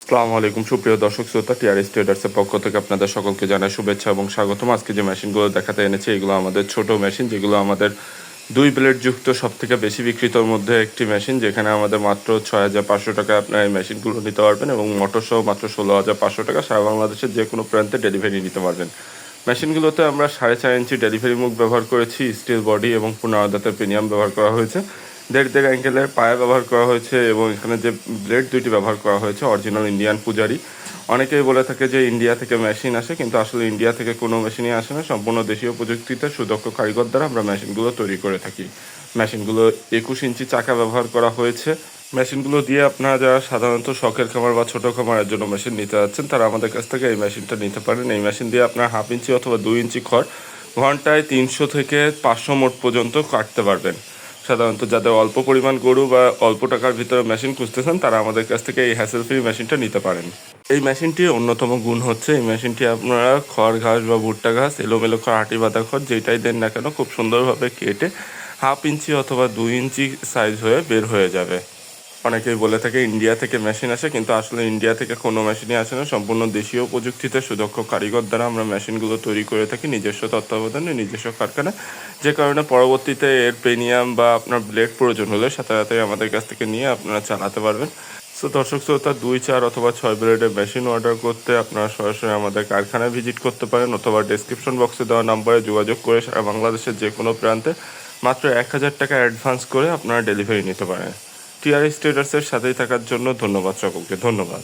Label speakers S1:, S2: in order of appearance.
S1: আসসালামু আলাইকুম সুপ্রিয় দর্শক শ্রোতা, টিআরএস ট্রেডার্সের পক্ষ থেকে আপনাদের সকলকে জানাই শুভেচ্ছা এবং স্বাগতম। আজকে যে মেশিনগুলো দেখাতে এনেছি এগুলো আমাদের ছোট মেশিন, যেগুলো আমাদের 2 ব্লেড যুক্ত সব থেকে বেশি বিক্রিতর মধ্যে একটি মেশিন, যেখানে আমাদের মাত্র 6,500 টাকায় আপনারা এই মেশিনগুলো নিতে পারবেন এবং মোটর সহ মাত্র 16,500 টাকা সারা বাংলাদেশের যে কোনো প্রান্তে ডেলিভারি নিতে পারবেন। মেশিনগুলোতে আমরা 4.5 ইঞ্চি ডেলিভারি মুখ ব্যবহার করেছি, স্টিল বডি এবং 15 দাঁতের প্রিমিয়াম ব্যবহার করা হয়েছে, 1.5 অ্যাঙ্গেলের পায়া ব্যবহার করা হয়েছে এবং এখানে যে ব্লেড দুইটি ব্যবহার করা হয়েছে অরিজিনাল ইন্ডিয়ান পূজারি। অনেকেই বলে থাকে যে ইন্ডিয়া থেকে মেশিন আসে, কিন্তু আসলে ইন্ডিয়া থেকে কোনো মেশিনই আসে না। সম্পূর্ণ দেশীয় প্রযুক্তিতে সুদক্ষ কারিগর দ্বারা আমরা মেশিনগুলো তৈরি করে থাকি। মেশিনগুলো 21 ইঞ্চি চাকা ব্যবহার করা হয়েছে। মেশিনগুলো দিয়ে আপনারা যারা সাধারণত শখের খামার বা ছোটো খামারের জন্য মেশিন নিতে যাচ্ছেন তারা আমাদের কাছ থেকে এই মেশিনটা নিতে পারেন। এই মেশিন দিয়ে আপনার 1/2 ইঞ্চি অথবা 2 ইঞ্চি খড় ঘন্টায় 300 থেকে 500 মোট পর্যন্ত কাটতে পারবেন। সাধারণত যাদের অল্প পরিমাণ গরু বা অল্প টাকার ভিতরে মেশিন খুঁজতেছেন তারা আমাদের কাছ থেকে এই হ্যাসেল ফ্রি মেশিনটা নিতে পারেন। এই মেশিনটির অন্যতম গুণ হচ্ছে এই মেশিনটি আপনারা খড় ঘাস বা ভুট্টা ঘাস, এলোমেলো খড়, আটি বাঁধা খড় যেটাই দেন না কেন খুব সুন্দরভাবে কেটে 1/2 ইঞ্চি অথবা 2 ইঞ্চি সাইজ হয়ে বের হয়ে যাবে। অনেকেই বলে থাকে ইন্ডিয়া থেকে মেশিন আসে, কিন্তু আসলে ইন্ডিয়া থেকে কোনো মেশিনই আসে না। সম্পূর্ণ দেশীয় প্রযুক্তিতে সুদক্ষ কারিগর দ্বারা আমরা মেশিনগুলো তৈরি করে থাকি নিজস্ব তত্ত্বাবধানে, নিজস্ব কারখানায়, যে কারণে পরবর্তীতে এর প্রিমিয়াম বা আপনার ব্লেড প্রয়োজন হলে সাথে সাথে আমাদের কাছ থেকে নিয়ে আপনারা চালাতে পারবেন। সো দর্শক শ্রোতা, 2, 4 অথবা 6 ব্লেডের মেশিন অর্ডার করতে আপনারা সরাসরি আমাদের কারখানায় ভিজিট করতে পারেন অথবা ডেসক্রিপশন বক্সে দেওয়া নাম্বারে যোগাযোগ করে সারা বাংলাদেশের যে কোনো প্রান্তে মাত্র 1,000 টাকা অ্যাডভান্স করে আপনারা ডেলিভারি নিতে পারেন। টিআরএস ট্রেডার্সের সাথেই থাকার জন্য ধন্যবাদ সকলকে। ধন্যবাদ।